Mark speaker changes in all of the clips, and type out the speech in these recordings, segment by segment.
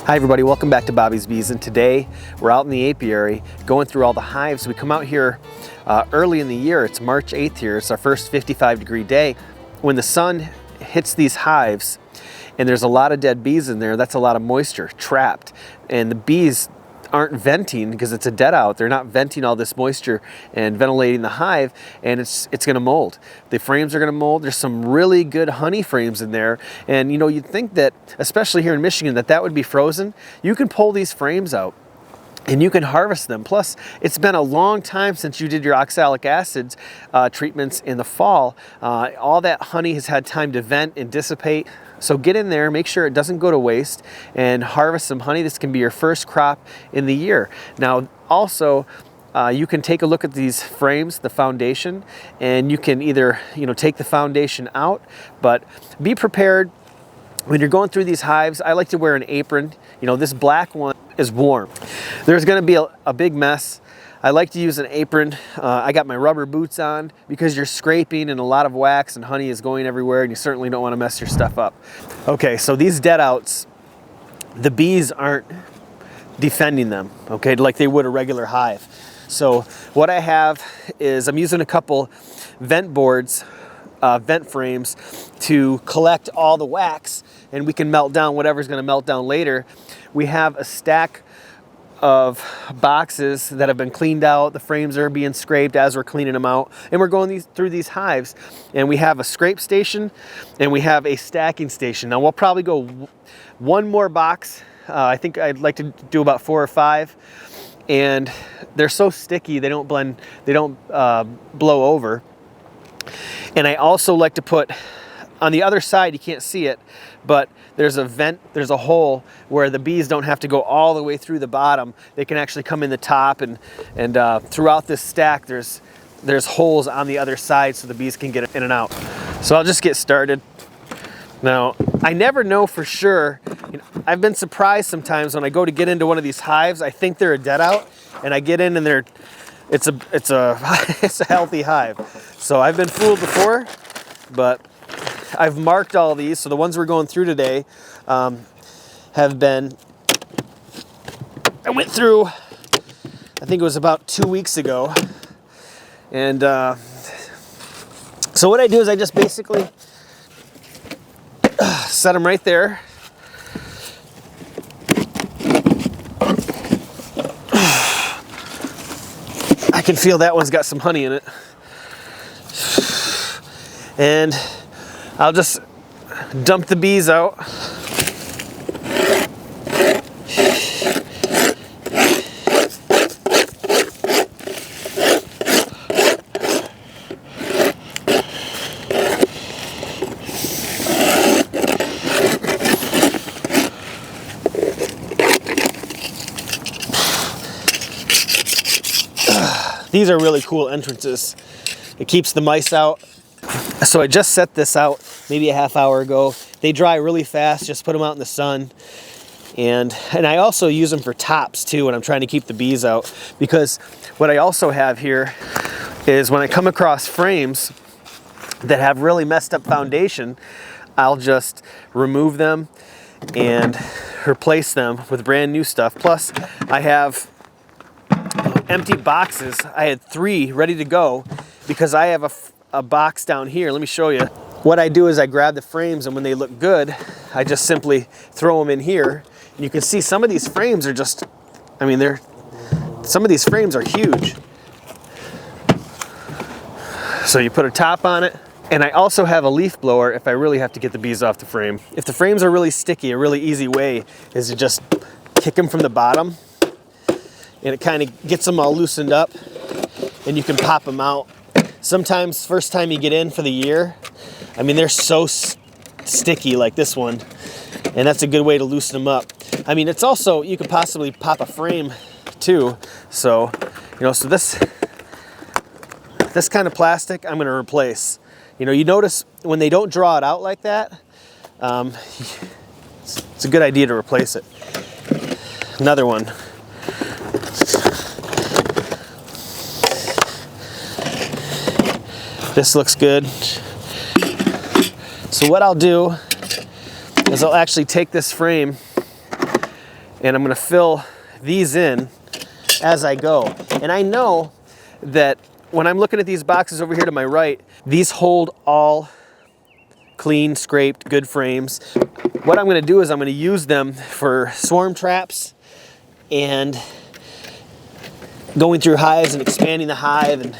Speaker 1: Hi everybody, welcome back to Bobby's Bees, and today we're out in the apiary going through all the hives. We come out here early in the year. It's March 8th here. It's our first 55-degree day. When the sun hits these hives and there's a lot of dead bees in there, that's a lot of moisture trapped, and the bees aren't venting because it's a dead out. They're not venting all this moisture and ventilating the hive, and it's going to mold. The frames are going to mold. There's some really good honey frames in there, and you know, you'd think that, especially here in Michigan, that would be frozen. You can pull these frames out and you can harvest them. Plus, it's been a long time since you did your oxalic acids treatments in the fall. All that honey has had time to vent and dissipate. So get in there, make sure it doesn't go to waste, and harvest some honey. This can be your first crop in the year. Now, also, you can take a look at these frames, the foundation, and you can either, take the foundation out, but be prepared when you're going through these hives. I like to wear an apron. This black one is warm. There's going to be a big mess. I like to use an apron. I got my rubber boots on because you're scraping and a lot of wax and honey is going everywhere, and you certainly don't want to mess your stuff up. Okay, so these deadouts, the bees aren't defending them, okay, like they would a regular hive. So what I have is I'm using a couple vent boards, vent frames to collect all the wax, and we can melt down whatever's going to melt down later. We have a stack of boxes that have been cleaned out. The frames are being scraped as we're cleaning them out, and we're going through these hives, and we have a scrape station and we have a stacking station. Now we'll probably go one more box. I think I'd like to do about 4 or 5, and they're so sticky they don't blend, they don't blow over. And I also like to put on the other side, you can't see it, but there's a vent, there's a hole where the bees don't have to go all the way through the bottom. They can actually come in the top, and throughout this stack there's holes on the other side so the bees can get in and out. So I'll just get started. Now, I never know for sure. I've been surprised sometimes when I go to get into one of these hives. I think they're a dead out, and I get in and it's a healthy hive. So I've been fooled before, but I've marked all these. So the ones we're going through today have been, I went through, I think it was about 2 weeks ago. And so what I do is I just basically set them right there. I can feel that one's got some honey in it. And I'll just dump the bees out. These are really cool entrances. It keeps the mice out. So I just set this out maybe a half hour ago. They dry really fast. Just put them out in the sun. And I also use them for tops too when I'm trying to keep the bees out. Because what I also have here is when I come across frames that have really messed up foundation, I'll just remove them and replace them with brand new stuff. Plus I have empty boxes. I had 3 ready to go because I have a box down here. Let me show you. What I do is I grab the frames, and when they look good, I just simply throw them in here. And you can see some of these frames are just, some of these frames are huge. So you put a top on it. And I also have a leaf blower if I really have to get the bees off the frame. If the frames are really sticky, a really easy way is to just kick them from the bottom, and it kind of gets them all loosened up, and you can pop them out. Sometimes first time you get in for the year, they're so sticky like this one, and that's a good way to loosen them up. It's also, you could possibly pop a frame too. So, so this kind of plastic I'm going to replace. You notice when they don't draw it out like that, it's a good idea to replace it. Another one. This looks good. So what I'll do is I'll actually take this frame and I'm gonna fill these in as I go. And I know that when I'm looking at these boxes over here to my right, these hold all clean, scraped, good frames. What I'm gonna do is I'm gonna use them for swarm traps and going through hives and expanding the hive. And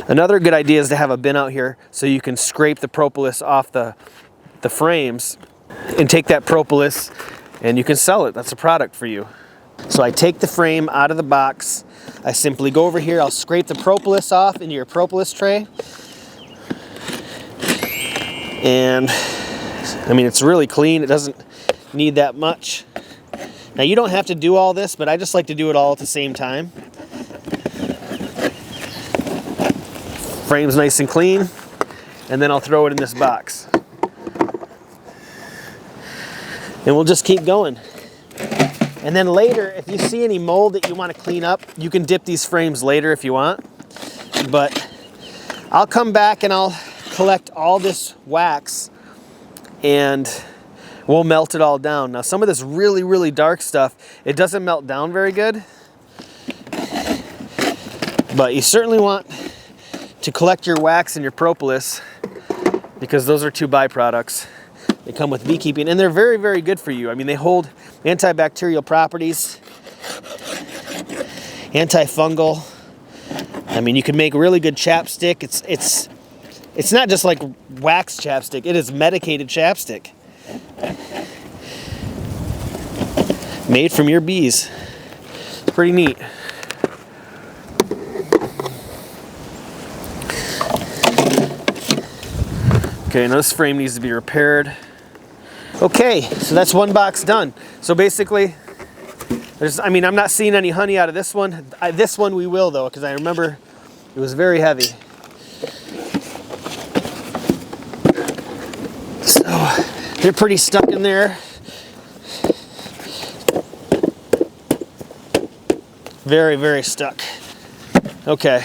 Speaker 1: another good idea is to have a bin out here so you can scrape the propolis off the frames and take that propolis and you can sell it. That's a product for you. So I take the frame out of the box. I simply go over here, I'll scrape the propolis off into your propolis tray. And I mean, it's really clean. It doesn't need that much. Now you don't have to do all this, but I just like to do it all at the same time. Frame's nice and clean, and then I'll throw it in this box. And we'll just keep going. And then later, if you see any mold that you want to clean up, you can dip these frames later if you want. But I'll come back and I'll collect all this wax and we'll melt it all down. Now some of this really, really dark stuff, it doesn't melt down very good. But you certainly want to collect your wax and your propolis because those are two byproducts. They come with beekeeping and they're very, very good for you. I mean, they hold antibacterial properties, antifungal. I mean, you can make really good chapstick. It's not just like wax chapstick, it is medicated chapstick. Made from your bees. It's pretty neat. Okay, now this frame needs to be repaired. Okay, so that's one box done. So basically, I'm not seeing any honey out of this one. This one we will though, because I remember it was very heavy. So they're pretty stuck in there. Very, very stuck. Okay.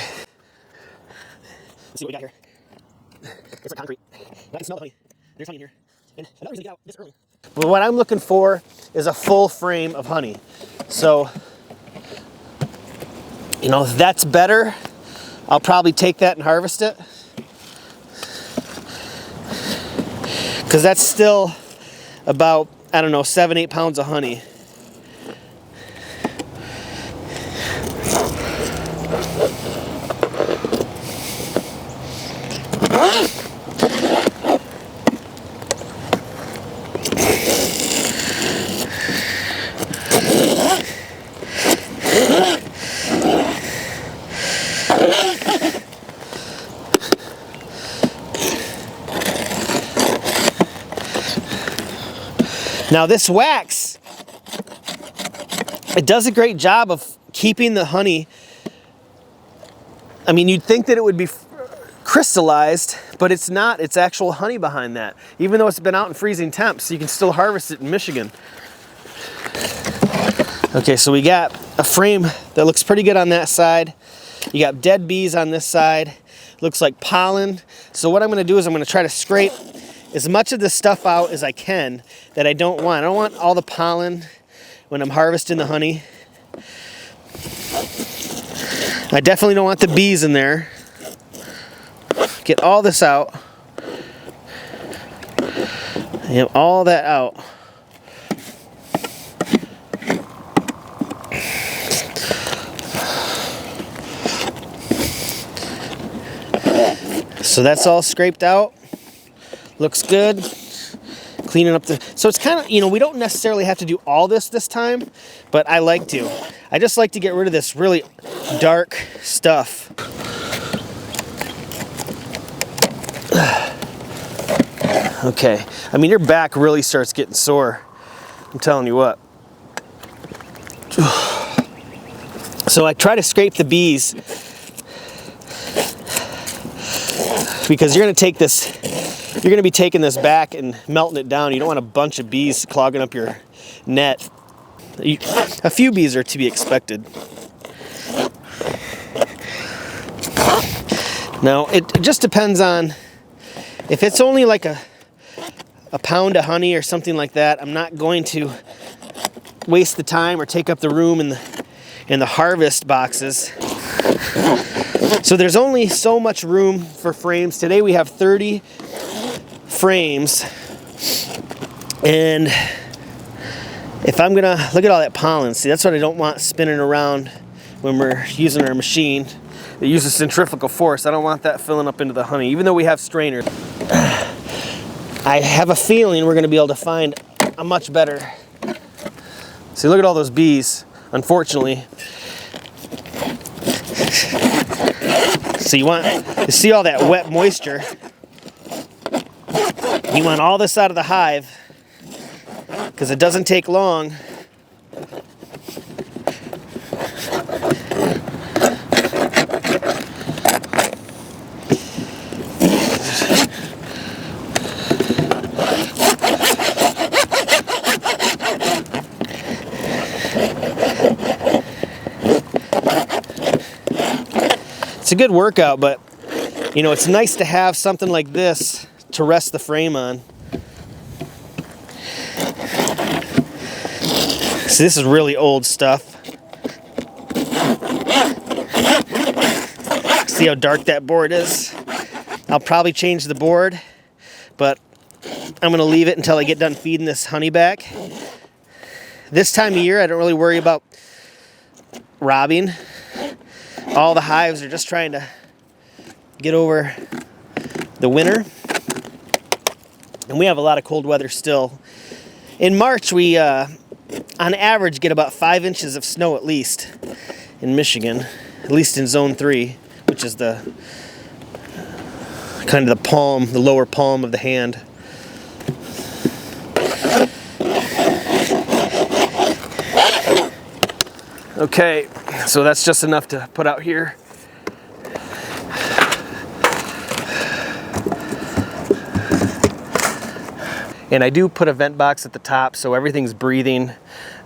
Speaker 1: Let's see what we got here. It's like concrete. I can smell the honey. There's honey in here. And another reason to get out this early. Well, what I'm looking for is a full frame of honey. So, you know, if that's better, I'll probably take that and harvest it. Because that's still about, I don't know, 7-8 pounds of honey. Now this wax, it does a great job of keeping the honey. I mean, you'd think that it would be crystallized, but it's not. It's actual honey behind that. Even though it's been out in freezing temps, you can still harvest it in Michigan. Okay, so we got a frame that looks pretty good on that side. You got dead bees on this side. Looks like pollen. So what I'm gonna do is I'm gonna try to scrape as much of the stuff out as I can that I don't want. I don't want all the pollen when I'm harvesting the honey. I definitely don't want the bees in there. Get all this out. Get all that out. So that's all scraped out. Looks good. Cleaning up the... So it's kind of, you know, we don't necessarily have to do all this time, but I like to. I just like to get rid of this really dark stuff. Okay. I mean, your back really starts getting sore. I'm telling you what. So I try to scrape the bees because you're going to take this... You're going to be taking this back and melting it down. You don't want a bunch of bees clogging up your net. A few bees are to be expected. Now, it just depends on if it's only like a pound of honey or something like that. I'm not going to waste the time or take up the room in the harvest boxes. So there's only so much room for frames. Today we have 30 frames, and if I'm gonna look at all that pollen, see, that's what I don't want spinning around when we're using our machine. It uses centrifugal force. I don't want that filling up into the honey, even though we have strainers. I have a feeling we're gonna be able to find a much better. See, look at all those bees, unfortunately. So you see all that wet moisture. You want all this out of the hive, because it doesn't take long. It's a good workout, but you know, it's nice to have something like this to rest the frame on. So this is really old stuff. See how dark that board is? I'll probably change the board, but I'm gonna leave it until I get done feeding this honey back. This time of year, I don't really worry about robbing. All the hives are just trying to get over the winter. And we have a lot of cold weather still. In March, we, on average, get about 5 inches of snow at least in Michigan, at least in Zone 3, which is the kind of the palm, the lower palm of the hand. Okay, so that's just enough to put out here. And I do put a vent box at the top so everything's breathing.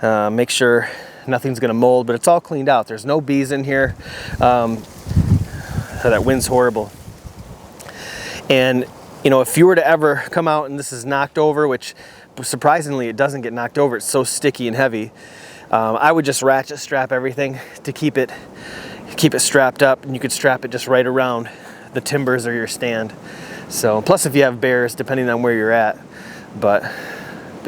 Speaker 1: Make sure nothing's gonna mold, but it's all cleaned out. There's no bees in here. That wind's horrible. And you know, if you were to ever come out and this is knocked over, which surprisingly it doesn't get knocked over, it's so sticky and heavy, I would just ratchet strap everything to keep it strapped up, and you could strap it just right around the timbers or your stand. So plus if you have bears, depending on where you're at. But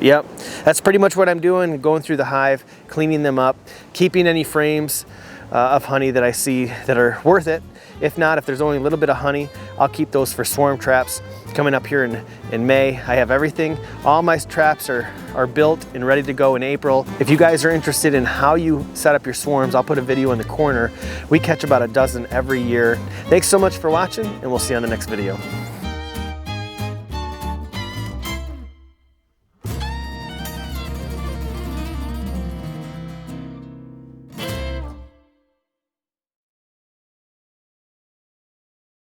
Speaker 1: yep, that's pretty much what I'm doing, going through the hive, cleaning them up, keeping any frames of honey that I see that are worth it. If not, if there's only a little bit of honey, I'll keep those for swarm traps. Coming up here in May, I have everything. All my traps are built and ready to go in April. If you guys are interested in how you set up your swarms, I'll put a video in the corner. We catch about a dozen every year. Thanks so much for watching, and we'll see you on the next video.